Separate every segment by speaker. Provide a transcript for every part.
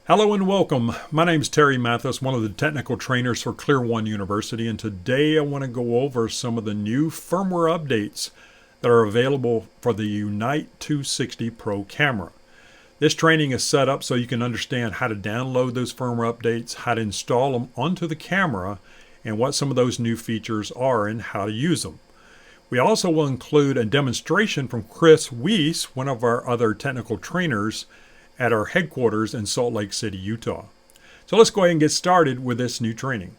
Speaker 1: Hello and welcome. My name is Terry Mathis, one of the technical trainers for ClearOne University, and today I want to go over some of the new firmware updates that are available for the Unite 260 Pro camera. This training is set up so you can understand how to download those firmware updates, how to install them onto the camera, and what some of those new features are and how to use them. We also will include a demonstration from Chris Weiss, one of our other technical trainers, at our headquarters in Salt Lake City, Utah. So let's go ahead and get started with this new training.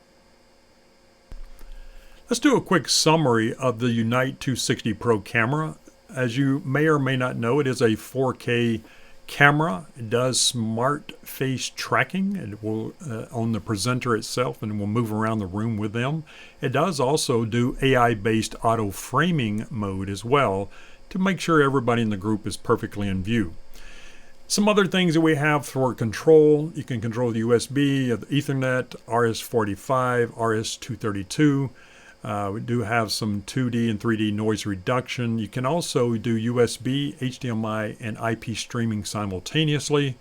Speaker 1: Let's do a quick summary of the Unite 260 Pro camera. As you may or may not know, it is a 4K camera. It does smart face tracking. It will on the presenter itself and will move around the room with them. It does also do AI-based auto framing mode as well to make sure everybody in the group is perfectly in view. Some other things that we have for control: you can control the USB, the Ethernet, RS-45, RS-232. We do have some 2D and 3D noise reduction. You can also do USB, HDMI, and IP streaming simultaneously.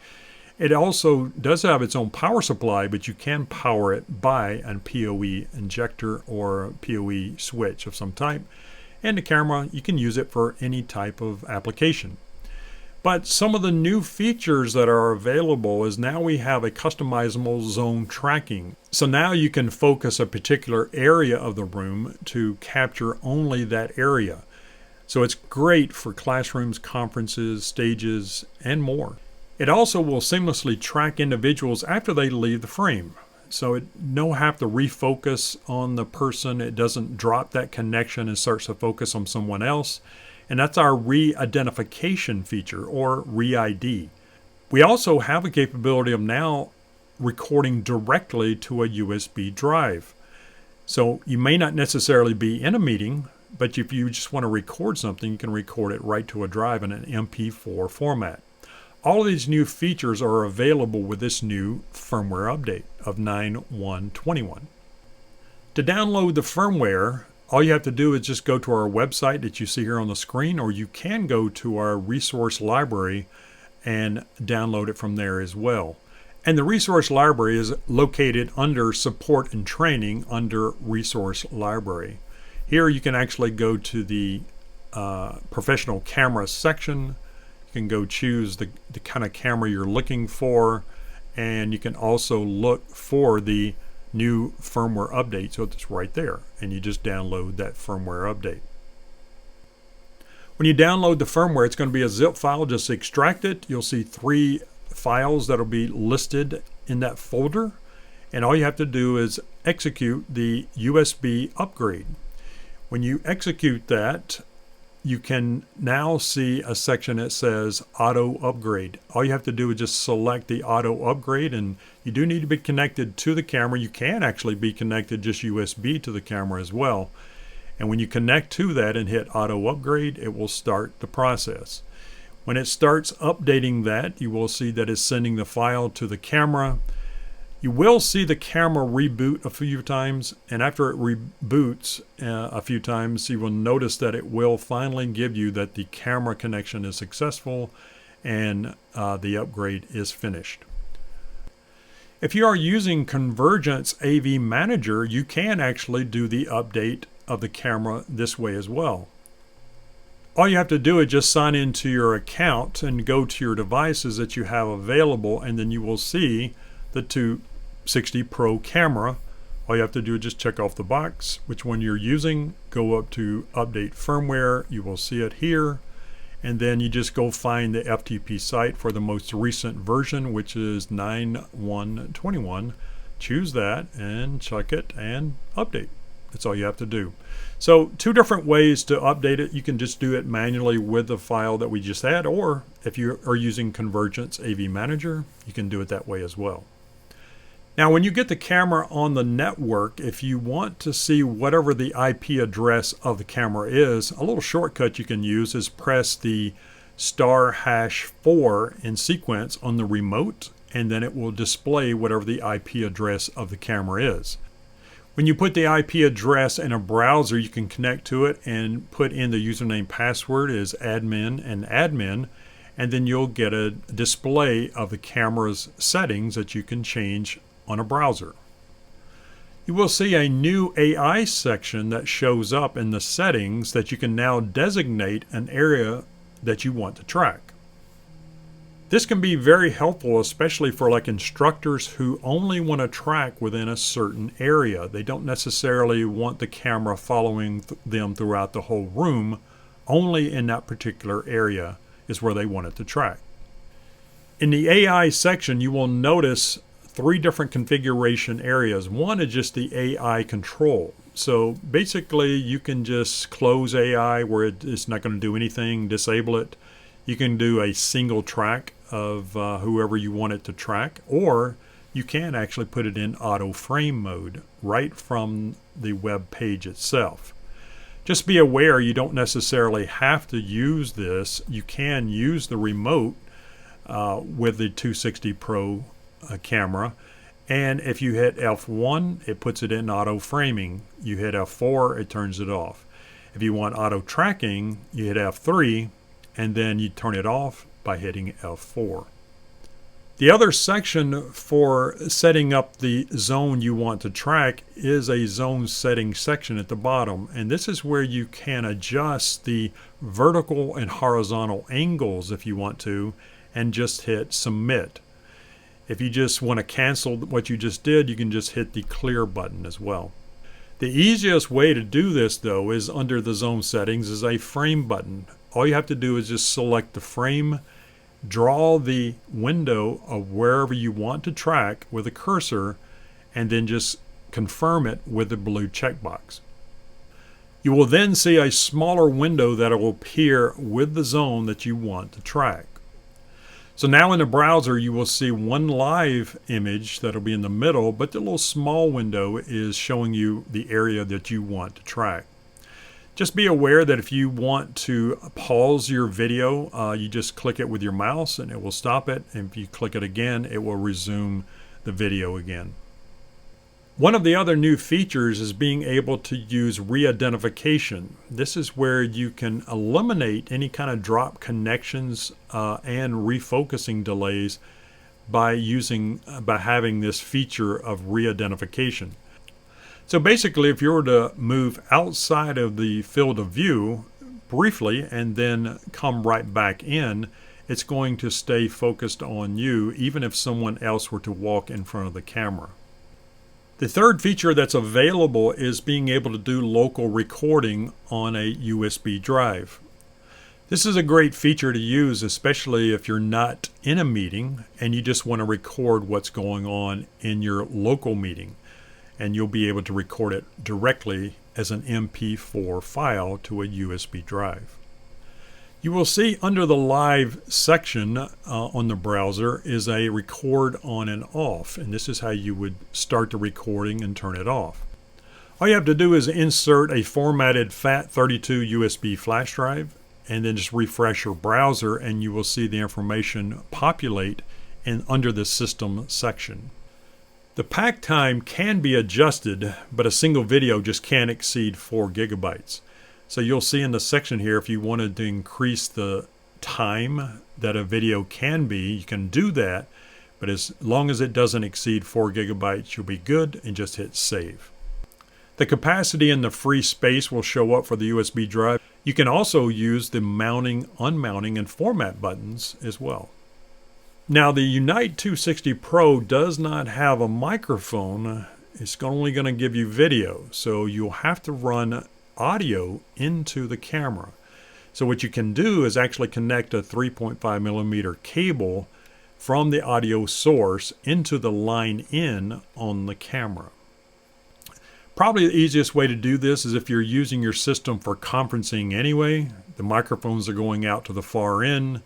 Speaker 1: It also does have its own power supply, but you can power it by a PoE injector or a PoE switch of some type. And the camera, you can use it for any type of application. But some of the new features that are available is now we have a customizable zone tracking. So now you can focus a particular area of the room to capture only that area. So it's great for classrooms, conferences, stages, and more. It also will seamlessly track individuals after they leave the frame. So it don't have to refocus on the person. It doesn't drop that connection and starts to focus on someone else. And that's our re-identification feature, or ReID. We also have a capability of now recording directly to a USB drive. So you may not necessarily be in a meeting, but if you just want to record something, you can record it right to a drive in an MP4 format. All of these new features are available with this new firmware update of 9.1.21. To download the firmware, all you have to do is just go to our website that you see here on the screen, or you can go to our resource library and download it from there as well. And the resource library is located under Support and Training under Resource Library. Here you can actually go to the Professional Camera section. You can go choose the kind of camera you're looking for, and you can also look for the new firmware update. So it's right there, and you just download that firmware update. When you download the firmware, it's going to be a zip file. Just extract it. You'll see 3 files that'll be listed in that folder, and all you have to do is execute the USB upgrade. When you execute that, you can now see a section that says auto upgrade. All you have to do is just select the auto upgrade, and you do need to be connected to the camera. You can actually be connected just USB to the camera as well. And when you connect to that and hit auto upgrade, it will start the process. When it starts updating that, you will see that it's sending the file to the camera. You will see the camera reboot a few times, and after it reboots a few times, you will notice that it will finally give you that the camera connection is successful and the upgrade is finished. If you are using Convergence AV Manager, you can actually do the update of the camera this way as well. All you have to do is just sign into your account and go to your devices that you have available, and then you will see the 260 Pro camera. All you have to do is just check off the box which one you're using, go up to update firmware, you will see it here, and then you just go find the FTP site for the most recent version, which is 9.1.21. Choose that and check it and update. That's all you have to do. So 2 different ways to update it. You can just do it manually with the file that we just had, or if you are using Convergence AV Manager, you can do it that way as well. Now, when you get the camera on the network, if you want to see whatever the IP address of the camera is, a little shortcut you can use is press the *4 in sequence on the remote, and then it will display whatever the IP address of the camera is. When you put the IP address in a browser, you can connect to it and put in the username password as admin and admin, and then you'll get a display of the camera's settings that you can change on a browser. You will see a new AI section that shows up in the settings that you can now designate an area that you want to track. This can be very helpful, especially for like instructors who only want to track within a certain area. They don't necessarily want the camera following them throughout the whole room. Only in that particular area is where they want it to track. In the AI section, you will notice 3 different configuration areas. One is just the AI control. So basically you can just close AI where it's not going to do anything, disable it. You can do a single track of whoever you want it to track, or you can actually put it in auto frame mode right from the web page itself. Just be aware you don't necessarily have to use this. You can use the remote with the 260 Pro camera, and if you hit F1 it puts it in auto framing. You hit F4 it turns it off. If you want auto tracking you hit F3 and then you turn it off by hitting F4. The other section for setting up the zone you want to track is a zone setting section at the bottom, and this is where you can adjust the vertical and horizontal angles if you want to, and just hit submit. If you just want to cancel what you just did, you can just hit the clear button as well. The easiest way to do this though is under the zone settings is a frame button. All you have to do is just select the frame, draw the window of wherever you want to track with a cursor, and then just confirm it with the blue checkbox. You will then see a smaller window that will appear with the zone that you want to track. So now in the browser you will see one live image that will be in the middle, but the little small window is showing you the area that you want to track. Just be aware that if you want to pause your video, you just click it with your mouse and it will stop it. And if you click it again, it will resume the video again. One of the other new features is being able to use re-identification. This is where you can eliminate any kind of drop connections and refocusing delays by having this feature of re-identification. So basically, if you were to move outside of the field of view briefly and then come right back in, it's going to stay focused on you even if someone else were to walk in front of the camera. The third feature that's available is being able to do local recording on a USB drive. This is a great feature to use, especially if you're not in a meeting and you just want to record what's going on in your local meeting. And you'll be able to record it directly as an MP4 file to a USB drive. You will see under the live section on the browser is a record on and off, and this is how you would start the recording and turn it off. All you have to do is insert a formatted FAT32 USB flash drive and then just refresh your browser and you will see the information populate under the system section. The pack time can be adjusted, but a single video just can't exceed 4 gigabytes. So you'll see in the section here, if you wanted to increase the time that a video can be, you can do that, but as long as it doesn't exceed 4 gigabytes, you'll be good, and just hit save. The capacity and the free space will show up for the USB drive. You can also use the mounting, unmounting, and format buttons as well. Now the Unite 260 Pro does not have a microphone. It's only going to give you video, so you'll have to run audio into the camera. So what you can do is actually connect a 3.5 millimeter cable from the audio source into the line in on the camera. Probably the easiest way to do this is if you're using your system for conferencing anyway, the microphones are going out to the far end,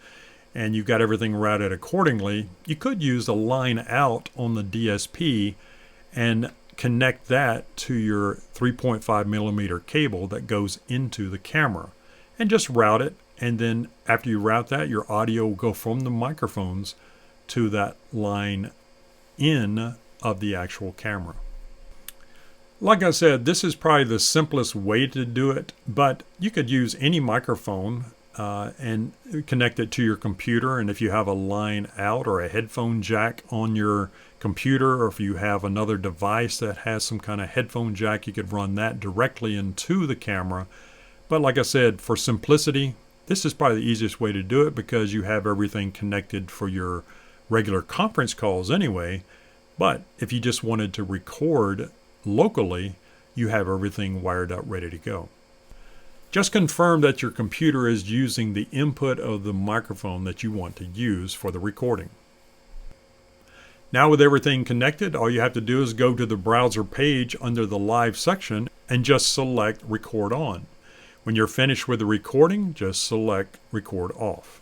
Speaker 1: and you've got everything routed accordingly. You could use a line out on the DSP and connect that to your 3.5 millimeter cable that goes into the camera and just route it, and then after you route that, your audio will go from the microphones to that line in of the actual camera. Like I said, this is probably the simplest way to do it, but you could use any microphone and connect it to your computer. And if you have a line out or a headphone jack on your computer, or if you have another device that has some kind of headphone jack, you could run that directly into the camera. But like I said, for simplicity, this is probably the easiest way to do it because you have everything connected for your regular conference calls anyway. But if you just wanted to record locally, you have everything wired up ready to go. Just confirm that your computer is using the input of the microphone that you want to use for the recording. Now with everything connected, all you have to do is go to the browser page under the live section and just select record on. When you're finished with the recording, just select record off.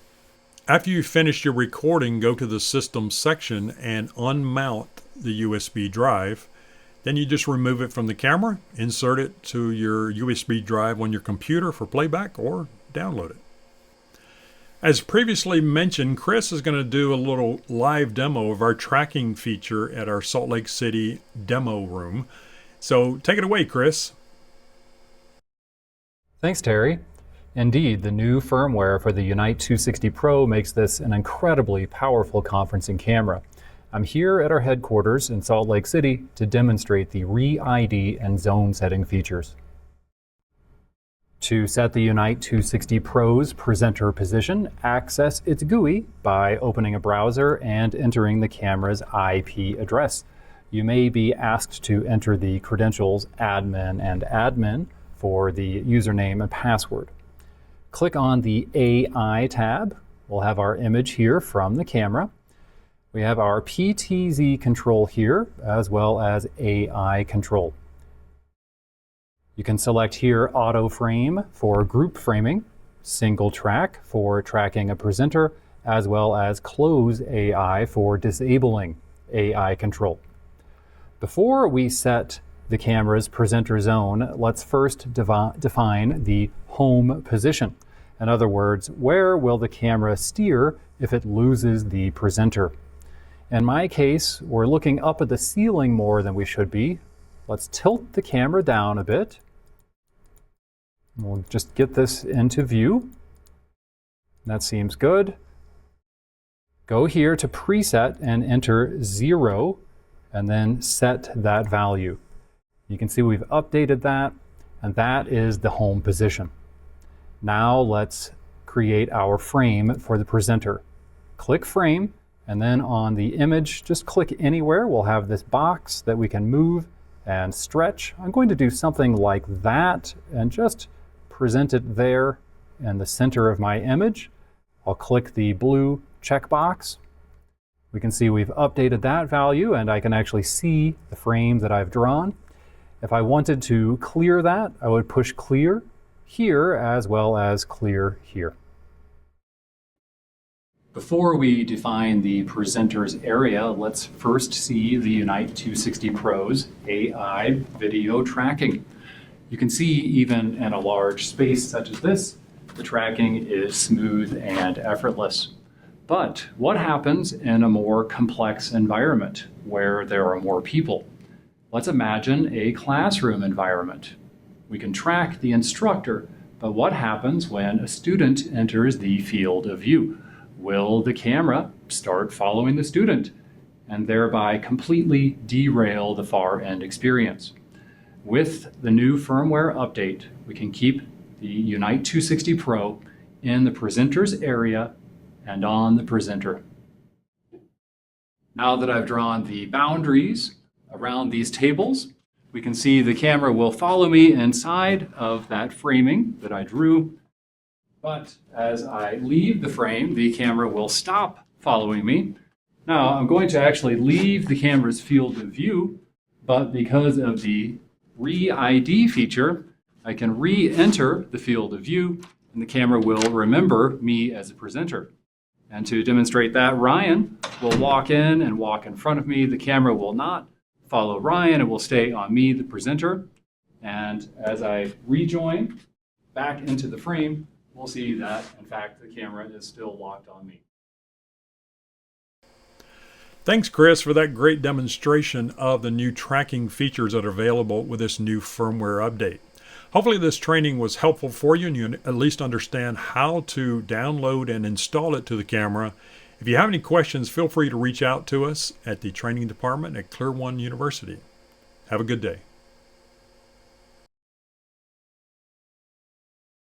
Speaker 1: After you finish your recording, go to the system section and unmount the USB drive. Then you just remove it from the camera, insert it to your USB drive on your computer for playback, or download it. As previously mentioned, Chris is going to do a little live demo of our tracking feature at our Salt Lake City demo room. So take it away, Chris.
Speaker 2: Thanks, Terry. Indeed, the new firmware for the Unite 260 Pro makes this an incredibly powerful conferencing camera. I'm here at our headquarters in Salt Lake City to demonstrate the ReID and zone setting features. To set the Unite 260 Pro's presenter position, access its GUI by opening a browser and entering the camera's IP address. You may be asked to enter the credentials admin and admin for the username and password. Click on the AI tab. We'll have our image here from the camera. We have our PTZ control here, as well as AI control. You can select here auto frame for group framing, single track for tracking a presenter, as well as close AI for disabling AI control. Before we set the camera's presenter zone, let's first define the home position. In other words, where will the camera steer if it loses the presenter? In my case, we're looking up at the ceiling more than we should be. Let's tilt the camera down a bit. We'll just get this into view. That seems good. Go here to preset and enter 0 and then set that value. You can see we've updated that, and that is the home position. Now let's create our frame for the presenter. Click frame, and then on the image, just click anywhere. We'll have this box that we can move and stretch. I'm going to do something like that and just present it there in the center of my image. I'll click the blue checkbox. We can see we've updated that value, and I can actually see the frame that I've drawn. If I wanted to clear that, I would push clear here as well as clear here. Before we define the presenter's area, let's first see the Unite 260 Pro's AI video tracking. You can see even in a large space such as this, the tracking is smooth and effortless. But what happens in a more complex environment where there are more people? Let's imagine a classroom environment. We can track the instructor, but what happens when a student enters the field of view? Will the camera start following the student and thereby completely derail the far-end experience? With the new firmware update, we can keep the Unite 260 Pro in the presenter's area and on the presenter. Now that I've drawn the boundaries around these tables, we can see the camera will follow me inside of that framing that I drew. But as I leave the frame, the camera will stop following me. Now I'm going to actually leave the camera's field of view, but because of the ReID feature, I can re-enter the field of view, and the camera will remember me as a presenter. And to demonstrate that, Ryan will walk in and walk in front of me. The camera will not follow Ryan. It will stay on me, the presenter. And as I rejoin back into the frame, we'll see that, in fact, the camera is still locked on me.
Speaker 1: Thanks, Chris, for that great demonstration of the new tracking features that are available with this new firmware update. Hopefully this training was helpful for you and you at least understand how to download and install it to the camera. If you have any questions, feel free to reach out to us at the training department at ClearOne University. Have a good day.